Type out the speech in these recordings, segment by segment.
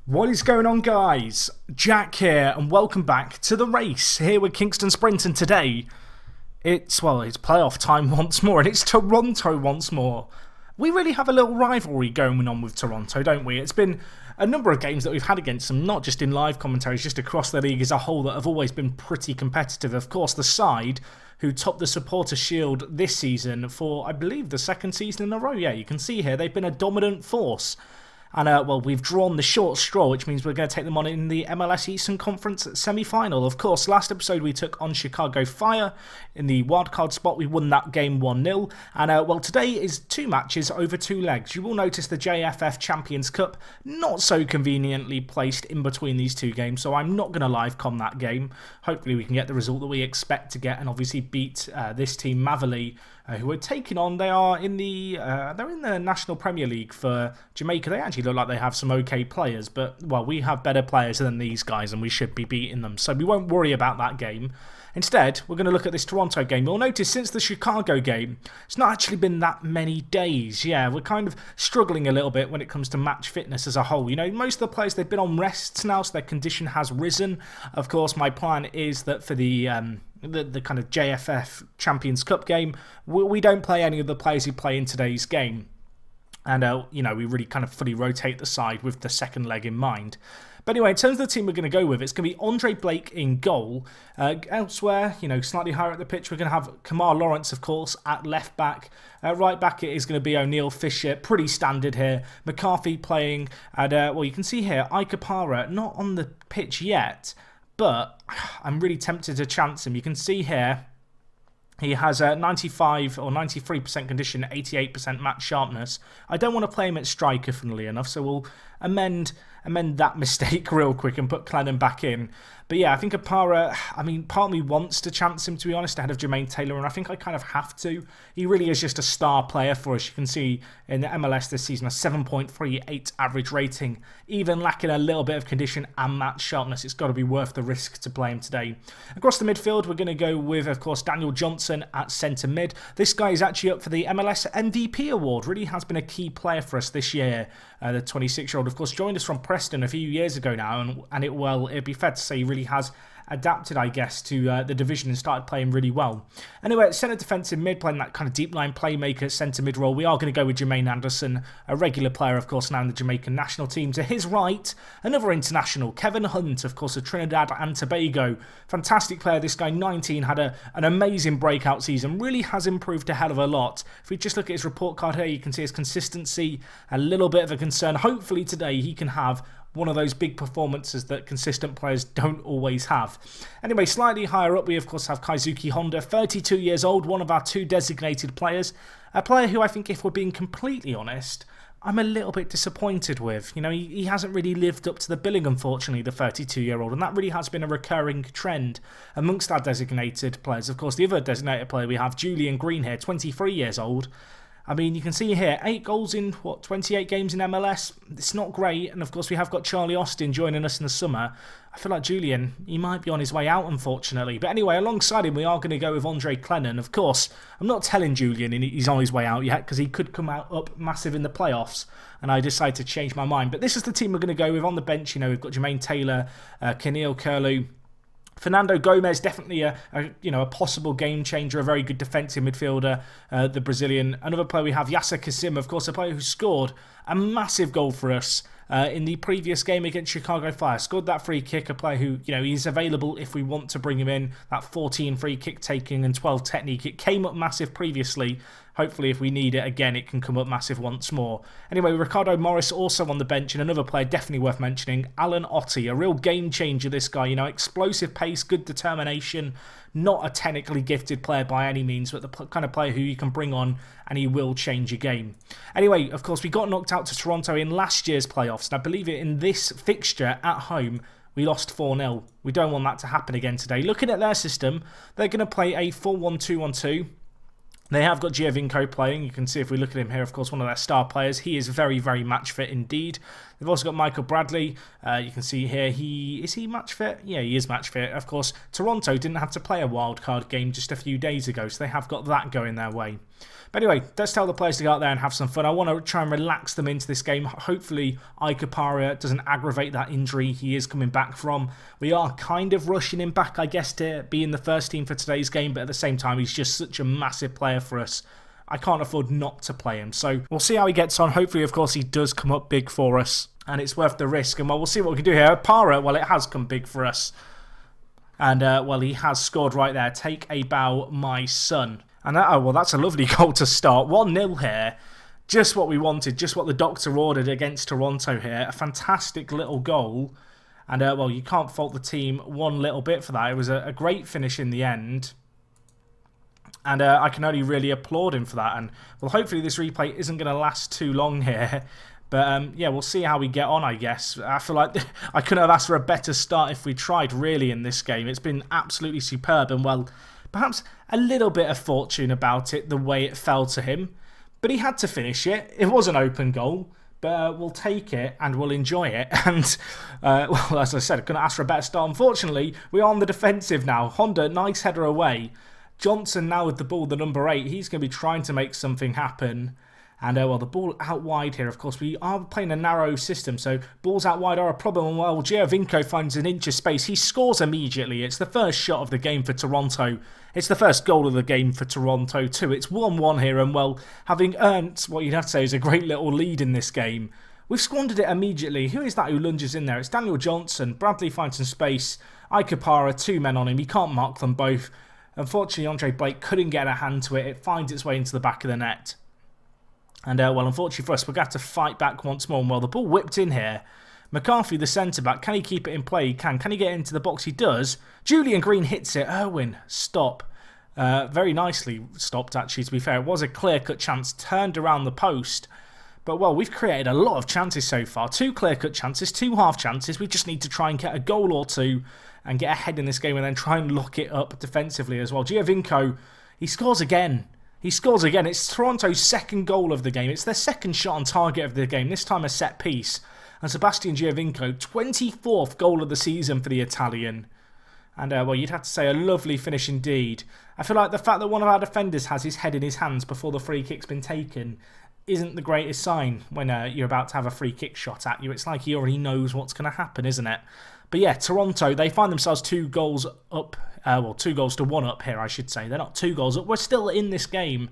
What is going on, guys? Jack here, and welcome back to the race here with Kingston Sprint. And today, it's playoff time once more, and it's Toronto once more. We really have a little rivalry going on with Toronto, don't we? It's been a number of games that we've had against them, not just in live commentaries, just across the league as a whole, that have always been pretty competitive. Of course, the side who topped the Supporter Shield this season for, I believe, the second season in a row. Yeah, you can see here, they've been a dominant force. And, we've drawn the short straw, which means we're going to take them on in the MLS Eastern Conference semi-final. Of course, last episode we took on Chicago Fire in the wildcard spot. We won that game 1-0. And, today is two matches over two legs. You will notice the JFF Champions Cup not so conveniently placed in between these two games, so I'm not going to live com that game. Hopefully we can get the result that we expect to get and obviously beat this team, Mavali, who we're taking on. They are in the they're in the National Premier League for Jamaica. They actually look like they have some okay players, but well, we have better players than these guys and we should be beating them, so we won't worry about that game. Instead, we're going to look at this Toronto game. You'll notice since the Chicago game, it's not actually been that many days. Yeah, we're kind of struggling a little bit when it comes to match fitness as a whole. You know, most of the players, they've been on rests now, so their condition has risen. Of course, my plan is that for the kind of JFF Champions Cup game, we don't play any of the players who play in today's game. And, we really kind of fully rotate the side with the second leg in mind. But anyway, in terms of the team we're going to go with, it's going to be Andre Blake in goal. Elsewhere, slightly higher up the pitch, we're going to have Kamar Lawrence, of course, at left back. Right back, it is going to be O'Neill Fisher. Pretty standard here. McCarthy playing. And, you can see here, Ike Opara, not on the pitch yet, but I'm really tempted to chance him. You can see here, he has a 95 or 93% condition, 88% match sharpness. I don't want to play him at striker, funnily enough, so we'll amend that mistake real quick and put Clennon back in. But yeah, I think Opara, part of me wants to chance him, to be honest, ahead of Jermaine Taylor, and I think I kind of have to. He really is just a star player for us. You can see in the MLS this season, a 7.38 average rating, even lacking a little bit of condition and match sharpness. It's got to be worth the risk to play him today. Across the midfield, we're going to go with, of course, Daniel Johnson at centre mid. This guy is actually up for the MLS MVP award. Really has been a key player for us this year. The 26-year-old, of course, joined us from Preston a few years ago now, and it'd be fair to say he really has adapted, I guess, to the division and started playing really well. Anyway, at centre defensive mid, playing that kind of deep line playmaker centre mid role, we are going to go with Jermaine Anderson, a regular player, of course, now in the Jamaican national team. To his right, another international, Kevin Hunt, of course, of Trinidad and Tobago. Fantastic player, this guy, 19, had an amazing breakout season, really has improved a hell of a lot. If we just look at his report card here, you can see his consistency, a little bit of a concern. Hopefully today he can have one of those big performances that consistent players don't always have. Anyway, slightly higher up, we of course have Kaizuki Honda, 32 years old, one of our two designated players. A player who I think, if we're being completely honest, I'm a little bit disappointed with. He hasn't really lived up to the billing, unfortunately, the 32-year-old, and that really has been a recurring trend amongst our designated players. Of course, the other designated player we have, Julian Green here, 23 years old. You can see here, 8 goals in, 28 games in MLS? It's not great. And, of course, we have got Charlie Austin joining us in the summer. I feel like Julian, he might be on his way out, unfortunately. But anyway, alongside him, we are going to go with Andre Clennon. Of course, I'm not telling Julian he's on his way out yet, because he could come out up massive in the playoffs. And I decided to change my mind. But this is the team we're going to go with on the bench. We've got Jermaine Taylor, Keneal Curlew, Fernando Gomez, definitely a possible game changer, a very good defensive midfielder, the Brazilian. Another player we have, Yasser Kasim, of course, a player who scored a massive goal for us in the previous game against Chicago Fire. Scored that free kick, a player who, he's available if we want to bring him in. That 14 free kick taking and 12 technique. It came up massive previously. Hopefully, if we need it again, it can come up massive once more. Anyway, Ricardo Morris also on the bench, and another player definitely worth mentioning, Alan Otti, a real game changer, this guy. Explosive pace, good determination, not a technically gifted player by any means, but the kind of player who you can bring on and he will change a game. Anyway, of course, we got knocked out to Toronto in last year's playoffs, and I believe it in this fixture at home, we lost 4-0. We don't want that to happen again today. Looking at their system, they're going to play a 4-1-2-1-2. They have got Giovinco playing. You can see if we look at him here, of course, one of their star players. He is very, very match fit indeed. They've also got Michael Bradley. You can see here, is he match fit? Yeah, he is match fit. Of course, Toronto didn't have to play a wildcard game just a few days ago, so they have got that going their way. But anyway, let's tell the players to go out there and have some fun. I want to try and relax them into this game. Hopefully, Ike Opara doesn't aggravate that injury he is coming back from. We are kind of rushing him back, I guess, to be in the first team for today's game, but at the same time, he's just such a massive player for us. I can't afford not to play him. So we'll see how he gets on. Hopefully, of course, he does come up big for us, and it's worth the risk. And well, we'll see what we can do here. Opara, well, it has come big for us. And, well, he has scored right there. Take a bow, my son. And that, oh, well, that's a lovely goal to start. 1-0 here. Just what we wanted. Just what the doctor ordered against Toronto here. A fantastic little goal. And, well, you can't fault the team one little bit for that. It was a great finish in the end. And I can only really applaud him for that. And, well, hopefully this replay isn't going to last too long here. But, yeah, we'll see how we get on, I guess. I feel like I couldn't have asked for a better start if we tried, really, in this game. It's been absolutely superb. And, well, perhaps a little bit of fortune about it, the way it fell to him. But he had to finish it. It was an open goal. But we'll take it and we'll enjoy it. And, well, as I said, I couldn't ask for a better start. Unfortunately, we are on the defensive now. Honda, nice header away. Johnson now with the ball, the number 8. He's going to be trying to make something happen. And, well, the ball out wide here. Of course, we are playing a narrow system, so balls out wide are a problem. And, well, Giovinco finds an inch of space. He scores immediately. It's the first shot of the game for Toronto. It's the first goal of the game for Toronto, too. It's 1-1 here, and, well, having earned what you'd have to say is a great little lead in this game, we've squandered it immediately. Who is that who lunges in there? It's Daniel Johnson. Bradley finds some space. Ike Opara, 2 men on him. He can't mark them both. Unfortunately, Andre Blake couldn't get a hand to it. It finds its way into the back of the net. And, well, unfortunately for us, we're going to have to fight back once more. And, well, the ball whipped in here. McCarthy, the centre-back, can he keep it in play? He can. Can he get into the box? He does. Julian Green hits it. Irwin, stop. Very nicely stopped, actually, to be fair. It was a clear-cut chance, turned around the post. But, well, we've created a lot of chances so far. 2 clear-cut chances, 2 half chances. We just need to try and get a goal or 2 and get ahead in this game and then try and lock it up defensively as well. Giovinco, he scores again. He scores again. It's Toronto's second goal of the game. It's their second shot on target of the game, this time a set piece. And Sebastian Giovinco, 24th goal of the season for the Italian. And, well, you'd have to say a lovely finish indeed. I feel like the fact that one of our defenders has his head in his hands before the free kick's been taken isn't the greatest sign when you're about to have a free kick shot at you. It's like he already knows what's going to happen, isn't it? But yeah, Toronto, they find themselves 2 goals up. Well, 2 goals to 1 up here, I should say. They're not 2 goals up. We're still in this game.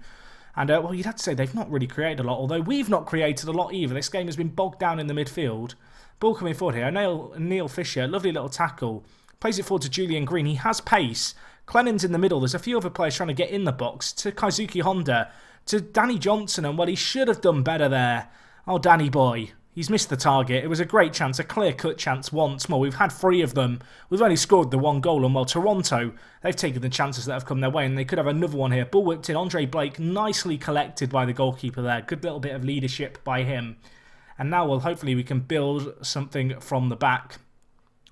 And, well, you'd have to say they've not really created a lot, although we've not created a lot either. This game has been bogged down in the midfield. Ball coming forward here. Neil Fisher, lovely little tackle. Plays it forward to Julian Green. He has pace. Clennon's in the middle. There's a few other players trying to get in the box. To Kazuki Honda. To Danny Johnson. And, well, he should have done better there. Oh, Danny boy. He's missed the target. It was a great chance, a clear-cut chance once more. We've had 3 of them. We've only scored the 1 goal. And, well, Toronto, they've taken the chances that have come their way, and they could have another one here. Ball whipped in. Andre Blake, nicely collected by the goalkeeper there. Good little bit of leadership by him. And now, well, hopefully we can build something from the back.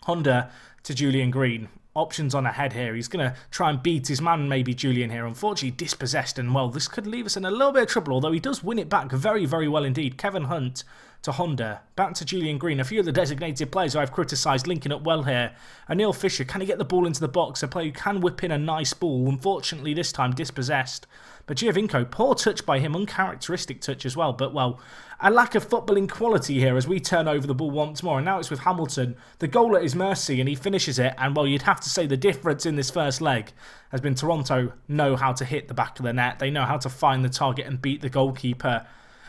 Honda to Julian Green. Options on ahead here. He's going to try and beat his man, maybe Julian here. Unfortunately, dispossessed, and, well, this could leave us in a little bit of trouble, although he does win it back very, very well indeed. Kevin Hunt to Honda. Back to Julian Green. A few of the designated players who I've criticised linking up well here. Neil Fisher, can he get the ball into the box? A player who can whip in a nice ball. Unfortunately, this time dispossessed. But Giovinco, poor touch by him. Uncharacteristic touch as well. But, well, a lack of footballing quality here as we turn over the ball once more. And now it's with Hamilton. The goal at his mercy, and he finishes it. And, well, you'd have to say the difference in this first leg has been Toronto know how to hit the back of the net. They know how to find the target and beat the goalkeeper.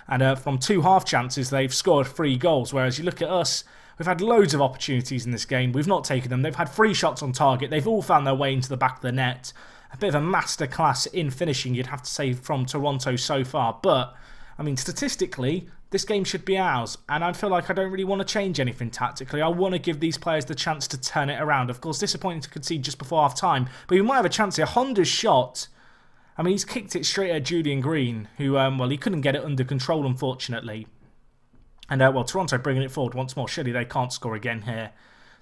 And from 2 half chances, they've scored 3 goals. Whereas you look at us, we've had loads of opportunities in this game. We've not taken them. They've had 3 shots on target. They've all found their way into the back of the net. A bit of a masterclass in finishing, you'd have to say, from Toronto so far. But, I mean, statistically, this game should be ours. And I feel like I don't really want to change anything tactically. I want to give these players the chance to turn it around. Of course, disappointing to concede just before half-time. But we might have a chance here. Honda's shot, I mean, he's kicked it straight at Julian Green, who, well, he couldn't get it under control, unfortunately. And, well, Toronto bringing it forward once more. Surely they can't score again here.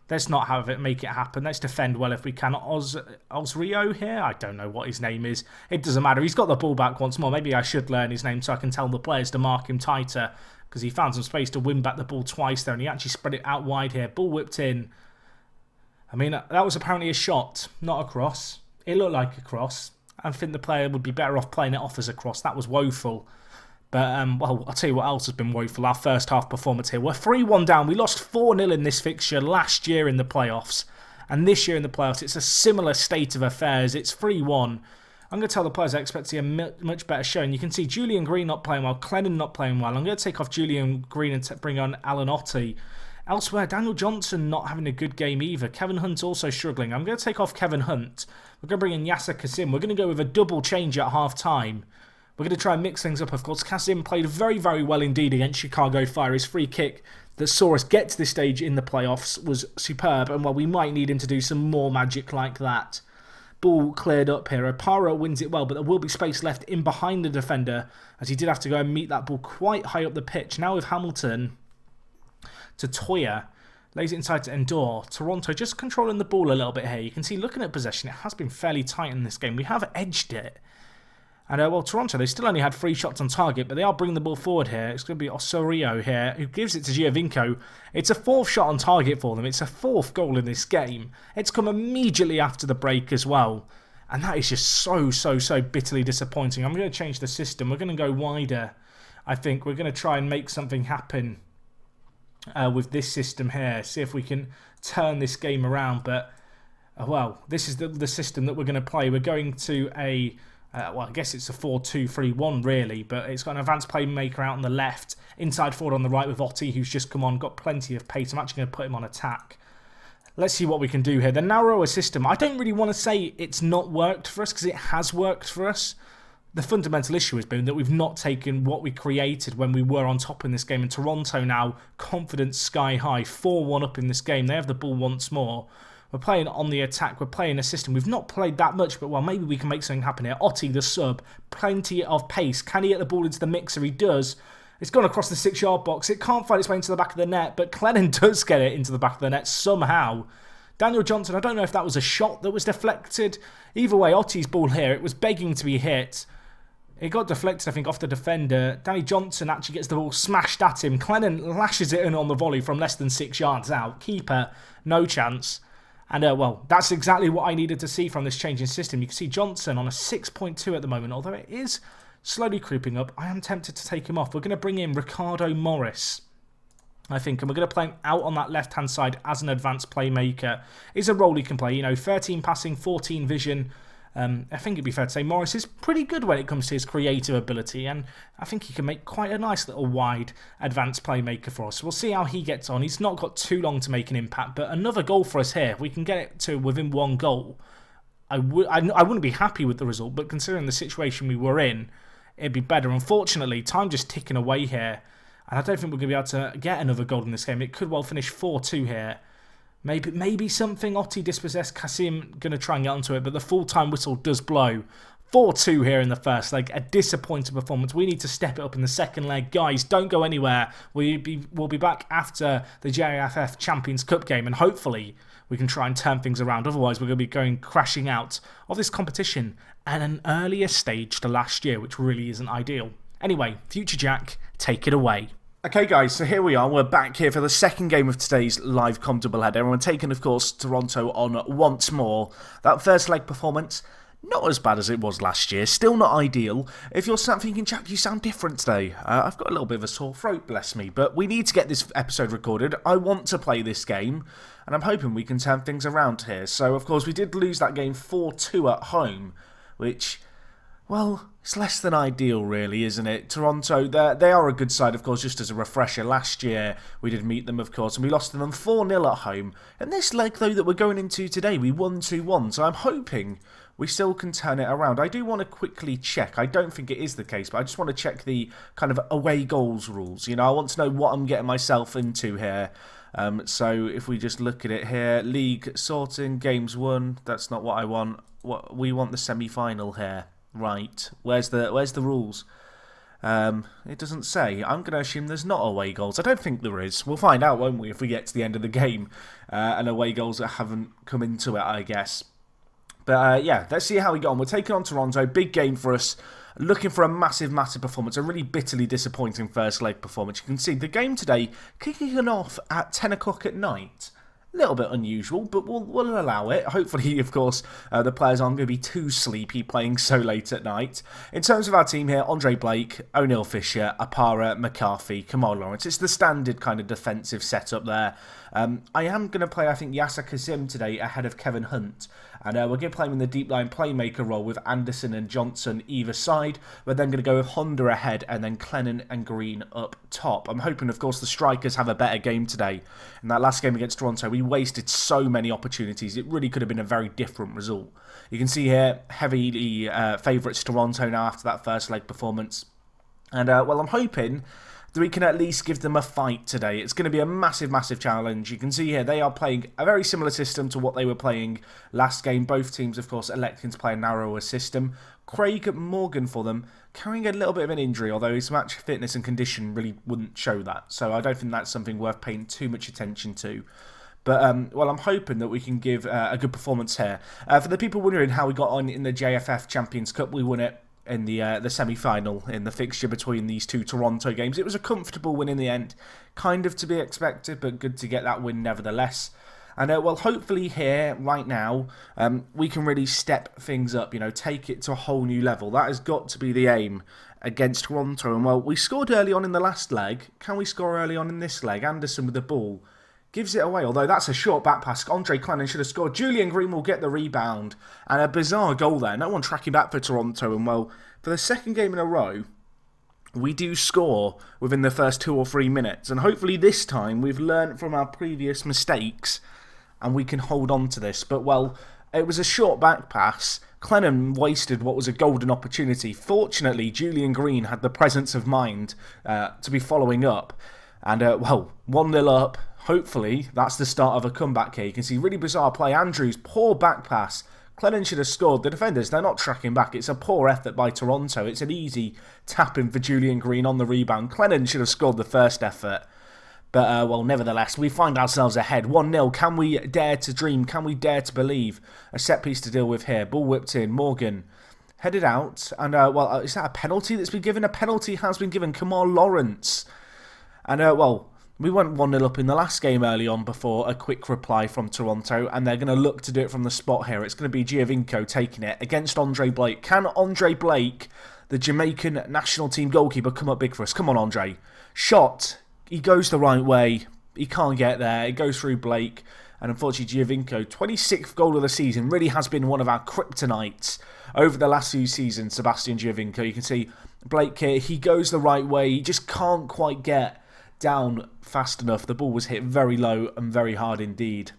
Let's not have it make it happen. Let's defend well if we can. Osrio here? I don't know what his name is. It doesn't matter. He's got the ball back once more. Maybe I should learn his name so I can tell the players to mark him tighter. because he found some space to win back the ball twice there, and he actually spread it out wide here. Ball whipped in. I mean, that was apparently a shot, not a cross. It looked like a cross. I think the player would be better off playing it off as a cross. That was woeful. But, well, I'll tell you what else has been woeful. Our first half performance here. We're 3-1 down. We lost 4-0 in this fixture last year in the playoffs. And this year in the playoffs, it's a similar state of affairs. It's 3-1. I'm going to tell the players I expect to see a much better showing. You can see Julian Green not playing well, Clennon not playing well. I'm going to take off Julian Green and bring on Alan Ottey. Elsewhere, Daniel Johnson not having a good game either. Kevin Hunt also struggling. I'm going to take off Kevin Hunt. We're going to bring in Yasser Kasim. We're going to go with a double change at half-time. We're going to try and mix things up, of course. Kasim played very, very well indeed against Chicago Fire. His free kick that saw us get to this stage in the playoffs was superb. And, well, we might need him to do some more magic like that. Ball cleared up here. Opara wins it well, but there will be space left in behind the defender, as he did have to go and meet that ball quite high up the pitch. Now with Hamilton to Toya. Lays it inside to Endor. Toronto just controlling the ball a little bit here. You can see, looking at possession, it has been fairly tight in this game. We have edged it. And, well, Toronto, they still only had 3 shots on target, but they are bringing the ball forward here. It's going to be Osorio here, who gives it to Giovinco. It's a 4th shot on target for them. It's a 4th goal in this game. It's come immediately after the break as well. And that is just so bitterly disappointing. I'm going to change the system. We're going to go wider, I think. We're going to try and make something happen with this system here. See if we can turn this game around. But, well, this is the system that we're going to play. We're going to a... well, I guess it's a 4-2-3-1 really, but it's got an advanced playmaker out on the left, inside forward on the right with Ottey, who's just come on, got plenty of pace. I'm actually going to put him on attack. Let's see what we can do here. The narrower system, I don't really want to say it's not worked for us, because it has worked for us. The fundamental issue has been that we've not taken what we created when we were on top in this game. And Toronto now, confidence sky high, 4-1 up in this game. They have the ball once more. We're playing on the attack. We're playing a system. We've not played that much, but, well, maybe we can make something happen here. Ottey, the sub, plenty of pace. Can he get the ball into the mixer? He does. It's gone across the 6-yard box. It can't find its way into the back of the net, but Clennon does get it into the back of the net somehow. Daniel Johnson, I don't know if that was a shot that was deflected. Either way, Ottey's ball here, it was begging to be hit. It got deflected, I think, off the defender. Danny Johnson actually gets the ball smashed at him. Clennon lashes it in on the volley from less than 6 yards out. Keeper, no chance. And, well, that's exactly what I needed to see from this changing system. You can see Johnson on a 6.2 at the moment, although it is slowly creeping up. I am tempted to take him off. We're going to bring in Ricardo Morris, I think, and we're going to play him out on that left-hand side as an advanced playmaker. It's a role he can play, you know, 13 passing, 14 vision. I think it'd be fair to say Morris is pretty good when it comes to his creative ability, and I think he can make quite a nice little wide advanced playmaker for us. We'll see how he gets on. He's not got too long to make an impact, but another goal for us here. If we can get it to within 1 goal, I wouldn't be happy with the result, but considering the situation we were in, it'd be better. Unfortunately, time just ticking away here, and I don't think we're going to be able to get another goal in this game. It could well finish 4-2 here. Maybe something. Ottey dispossessed. Kasim going to try and get onto it, but the full-time whistle does blow. 4-2 here in the first leg. A disappointing performance. We need to step it up in the second leg. Guys, don't go anywhere. We'll be back after the JFF Champions Cup game, and hopefully we can try and turn things around. Otherwise, we're going to be going crashing out of this competition at an earlier stage to last year, which really isn't ideal. Anyway, Future Jack, take it away. Okay guys, so here we are, we're back here for the second game of today's live com doubleheader, and we're taking, of course, Toronto on once more. That first leg performance, not as bad as it was last year, still not ideal. If you're thinking, Jack, you sound different today. I've got a little bit of a sore throat, bless me, but we need to get this episode recorded. I want to play this game, and I'm hoping we can turn things around here. So, of course, we did lose that game 4-2 at home, which... well, it's less than ideal really, isn't it? Toronto, they are a good side, of course, just as a refresher. Last year, we did meet them, of course, and we lost to them 4-0 at home. And this leg, though, that we're going into today, we won 2-1, so I'm hoping we still can turn it around. I do want to quickly check. I don't think it is the case, but I just want to check the kind of away goals rules. You know, I want to know what I'm getting myself into here. So if we just look at it here, league sorting, games won, that's not what I want. We want the semi-final here. Right, where's the rules? It doesn't say. I'm going to assume there's not away goals. I don't think there is. We'll find out, won't we, if we get to the end of the game. And away goals that haven't come into it, I guess. But yeah, let's see how we get on. We're taking on Toronto. Big game for us. looking for a massive, massive performance. A really bitterly disappointing first leg performance. You can see the game today kicking off at 10 o'clock at night. A little bit unusual, but we'll allow it. Hopefully, of course, the players aren't going to be too sleepy playing so late at night. In terms of our team here, Andre Blake, O'Neill Fisher, Apara, McCarthy, Kamal Lawrence. It's the standard kind of defensive setup there. I am going to play, I think, Yasser Kazim today ahead of Kevin Hunt. And we're going to play him in the deep line playmaker role with Anderson and Johnson either side. We're then going to go with Honda ahead and then Clennon and Green up top. I'm hoping, of course, the strikers have a better game today. In that last game against Toronto, we wasted so many opportunities. It really could have been a very different result. You can see here, heavily favourites Toronto now after that first leg performance. And, well, I'm hoping that we can at least give them a fight today. It's going to be a massive, massive challenge. You can see here they are playing a very similar system to what they were playing last game. Both teams, of course, electing to play a narrower system. Craig Morgan for them, carrying a little bit of an injury, although his match fitness and condition really wouldn't show that. So I don't think that's something worth paying too much attention to. But, well, I'm hoping that we can give a good performance here. For the people wondering how we got on in the JFF Champions Cup, we won it in the semi-final in the fixture between these two Toronto games. It was a comfortable win in the end, kind of to be expected, but good to get that win nevertheless. And well, hopefully here, right now, we can really step things up, you know, take it to a whole new level. That has got to be the aim against Toronto. And well, we scored early on in the last leg. Can we score early on in this leg? Anderson with the ball gives it away, although that's a short back pass. Andre Clennon should have scored. Julian Green will get the rebound. And a bizarre goal there. No one tracking back for Toronto. And well, for the second game in a row, we do score within the first 2 or 3 minutes. And hopefully this time we've learned from our previous mistakes and we can hold on to this. But well, it was a short back pass. Clennon wasted what was a golden opportunity. Fortunately, Julian Green had the presence of mind to be following up. And well, 1-0 up. Hopefully, that's the start of a comeback here. You can see really bizarre play. Andrews, poor back pass. Clennon should have scored. The defenders, they're not tracking back. It's a poor effort by Toronto. It's an easy tap-in for Julian Green on the rebound. Clennon should have scored the first effort. But, well, nevertheless, we find ourselves ahead. 1-0. Can we dare to dream? Can we dare to believe? A set piece to deal with here. Ball whipped in. Morgan headed out. And, well, is that a penalty that's been given? A penalty has been given. Kamal Lawrence. And, well, we went 1-0 up in the last game early on before a quick reply from Toronto, and they're going to look to do it from the spot here. It's going to be Giovinco taking it against Andre Blake. Can Andre Blake, the Jamaican national team goalkeeper, come up big for us? Come on, Andre. Shot. He goes the right way. He can't get there. It goes through Blake. And unfortunately, Giovinco, 26th goal of the season, really has been one of our kryptonites over the last few seasons, Sebastian Giovinco. You can see Blake here. He goes the right way. He just can't quite get down fast enough. The ball was hit very low and very hard indeed.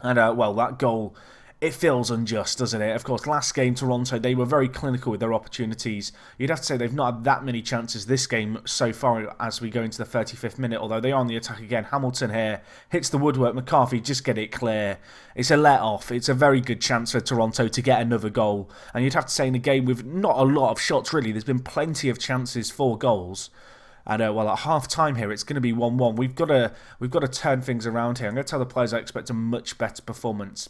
And, well, that goal, it feels unjust, doesn't it? Of course, last game, Toronto, they were very clinical with their opportunities. You'd have to say they've not had that many chances this game so far as we go into the 35th minute, although they are on the attack again. Hamilton here hits the woodwork. McCarthy, just get it clear. It's a let-off. It's a very good chance for Toronto to get another goal. And you'd have to say in a game with not a lot of shots, really, there's been plenty of chances for goals. And, well, at half-time here, it's going to be 1-1. We've got to turn things around here. I'm going to tell the players I expect a much better performance.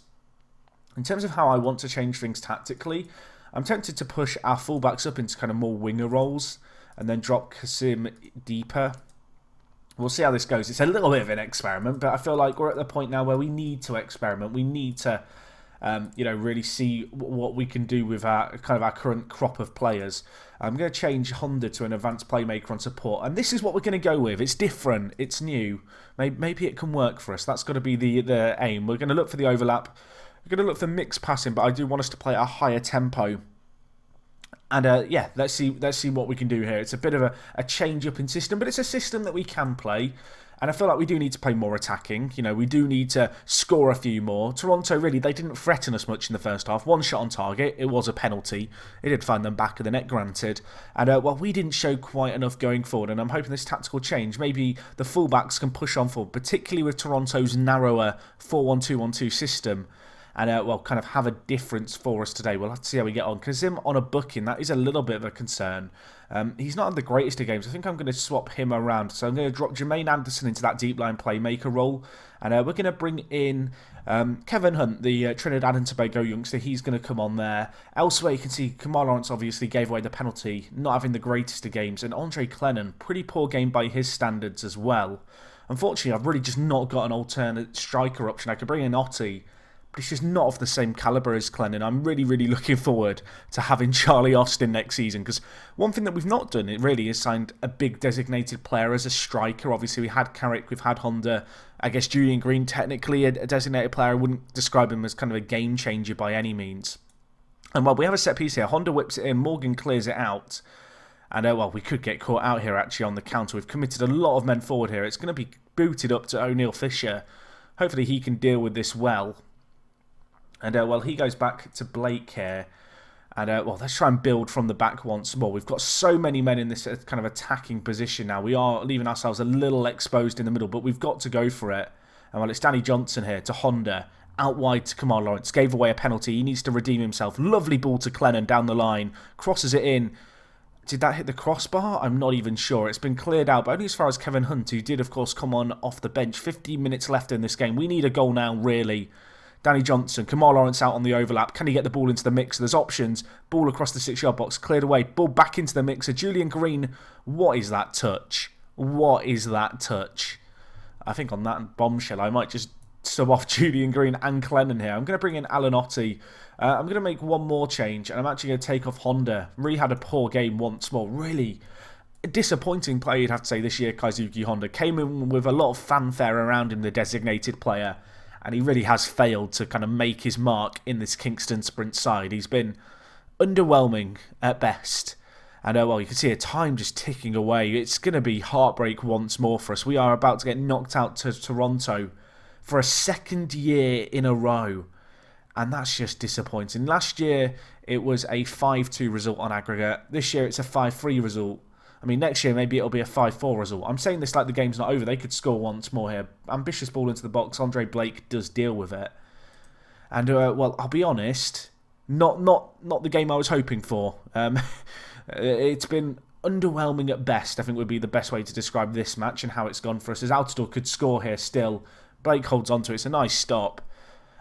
In terms of how I want to change things tactically, I'm tempted to push our fullbacks up into kind of more winger roles and then drop Kazim deeper. We'll see how this goes. It's a little bit of an experiment, but I feel like we're at the point now where we need to experiment. We need to you know, really see what we can do with our current crop of players. I'm going to change Honda to an advanced playmaker on support, and this is what we're going to go with. It's different, it's new. Maybe it can work for us. That's got to be the aim. We're going to look for the overlap. We're going to look for mixed passing, but I do want us to play at a higher tempo. And yeah, let's see what we can do here. It's a bit of a change up in system, but it's a system that we can play. And I feel like we do need to play more attacking. You know, we do need to score a few more. Toronto, really, they didn't threaten us much in the first half. One shot on target. It was a penalty. It did find them back of the net, granted. And, well, we didn't show quite enough going forward. And I'm hoping this tactical change, maybe the fullbacks can push on forward, particularly with Toronto's narrower 4-1-2-1-2 system. and, well, kind of have a difference for us today. We'll have to see how we get on. Because him on a booking, that is a little bit of a concern. He's not had the greatest of games. I think I'm going to swap him around. So I'm going to drop Jermaine Anderson into that deep line playmaker role. And we're going to bring in Kevin Hunt, the Trinidad and Tobago youngster. He's going to come on there. Elsewhere, you can see Kemar Lawrence obviously gave away the penalty, not having the greatest of games. And Andre Clennon, pretty poor game by his standards as well. Unfortunately, I've really just not got an alternate striker option. I could bring in Otti, but he's just not of the same calibre as Clennon. I'm really, really looking forward to having Charlie Austin next season, because one thing that we've not done, it really, is signed a big designated player as a striker. Obviously, we had Carrick, we've had Honda. I guess Julian Green, technically a designated player. I wouldn't describe him as kind of a game changer by any means. And, well, we have a set piece here. Honda whips it in, Morgan clears it out. And, well, we could get caught out here, actually, on the counter. We've committed a lot of men forward here. It's going to be booted up to O'Neill Fisher. Hopefully he can deal with this well. And, well, he goes back to Blake here. And, well, let's try and build from the back once more. We've got so many men in this kind of attacking position now. We are leaving ourselves a little exposed in the middle, but we've got to go for it. And, well, it's Danny Johnson here to Honda. Out wide to Kemar Lawrence. Gave away a penalty. He needs to redeem himself. Lovely ball to Clennon down the line. Crosses it in. Did that hit the crossbar? I'm not even sure. It's been cleared out, but only as far as Kevin Hunt, who did, of course, come on off the bench. 15 minutes left in this game. We need a goal now, really. Danny Johnson, Kemar Lawrence out on the overlap. Can he get the ball into the mixer? There's options. Ball across the 6-yard box, cleared away. Ball back into the mixer. Julian Green, what is that touch? What is that touch? I think on that bombshell, I might just sub off Julian Green and Clennon here. I'm going to bring in Alan Otti. I'm going to make one more change, and I'm actually going to take off Honda. Really had a poor game once more. Really disappointing play, you'd have to say, this year, Kazuki Honda. Came in with a lot of fanfare around him, the designated player, and he really has failed to kind of make his mark in this Kingston Sprint side. He's been underwhelming at best. And, well, you can see a time just ticking away. It's going to be heartbreak once more for us. We are about to get knocked out to Toronto for a second year in a row. And that's just disappointing. Last year, it was a 5-2 result on aggregate. This year, it's a 5-3 result. I mean, next year, maybe it'll be a 5-4 result. I'm saying this like the game's not over. They could score once more here. Ambitious ball into the box. Andre Blake does deal with it. And, well, I'll be honest, not the game I was hoping for. It's been underwhelming at best, I think would be the best way to describe this match and how it's gone for us. As Altidore could score here still. Blake holds on to it. It's a nice stop.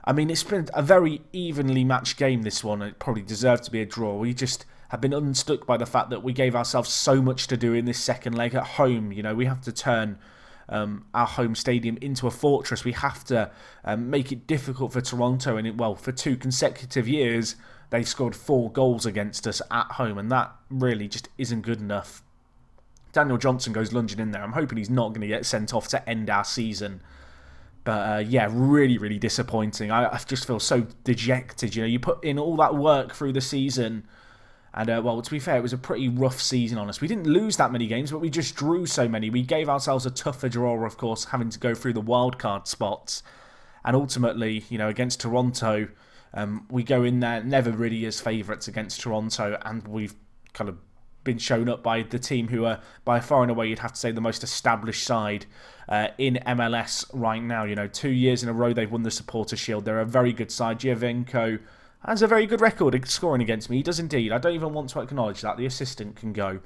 I mean, it's been a very evenly matched game, this one. It probably deserved to be a draw. We just have been unstuck by the fact that we gave ourselves so much to do in this second leg at home. You know, we have to turn our home stadium into a fortress. We have to make it difficult for Toronto. And, well, for 2 consecutive years, they scored 4 goals against us at home. And that really just isn't good enough. Daniel Johnson goes lunging in there. I'm hoping he's not going to get sent off to end our season. But, yeah, really, really disappointing. I just feel so dejected. You know, you put in all that work through the season. And, well, to be fair, it was a pretty rough season on us. We didn't lose that many games, but we just drew so many. We gave ourselves a tougher draw, of course, having to go through the wildcard spots. And ultimately, you know, against Toronto, we go in there never really as favourites against Toronto. And we've kind of been shown up by the team who are, by far and away, you'd have to say, the most established side in MLS right now. You know, 2 years in a row they've won the Supporter Shield. They're a very good side. Giovinco has a very good record scoring against me. He does indeed. I don't even want to acknowledge that. The assistant can go.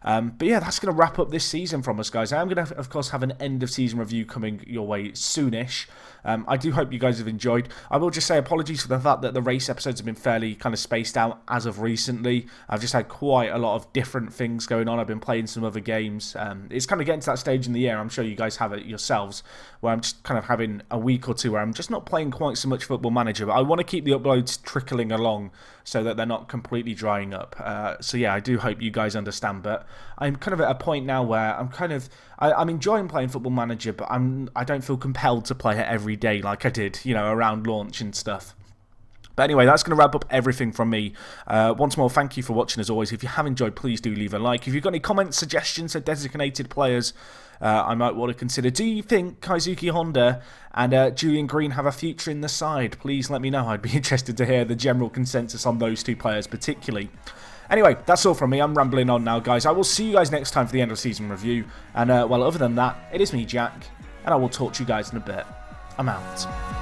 But yeah, that's going to wrap up this season from us, guys. I am going to, of course, have an end-of-season review coming your way soonish. I do hope you guys have enjoyed. I will just say apologies for the fact that the race episodes have been fairly kind of spaced out as of recently. I've just had quite a lot of different things going on. I've been playing some other games. It's kind of getting to that stage in the year, I'm sure you guys have it yourselves, where I'm just kind of having a week or two where I'm just not playing quite so much Football Manager, but I want to keep the uploads trickling along so that they're not completely drying up. So yeah, I do hope you guys understand, but I'm kind of at a point now where I'm enjoying playing Football Manager, but I don't feel compelled to play it every day like I did, you know, around launch and stuff. But anyway, that's going to wrap up everything from me. Once more, thank you for watching as always. If you have enjoyed, please do leave a like. If you've got any comments, suggestions for designated players I might want to consider. Do you think Kazuki Honda and Julian Green have a future in the side? Please let me know. I'd be interested to hear the general consensus on those 2 players particularly. Anyway, that's all from me. I'm rambling on now, guys. I will see you guys next time for the end of season review. And, well, other than that, it is me, Jack, and I will talk to you guys in a bit. I'm out.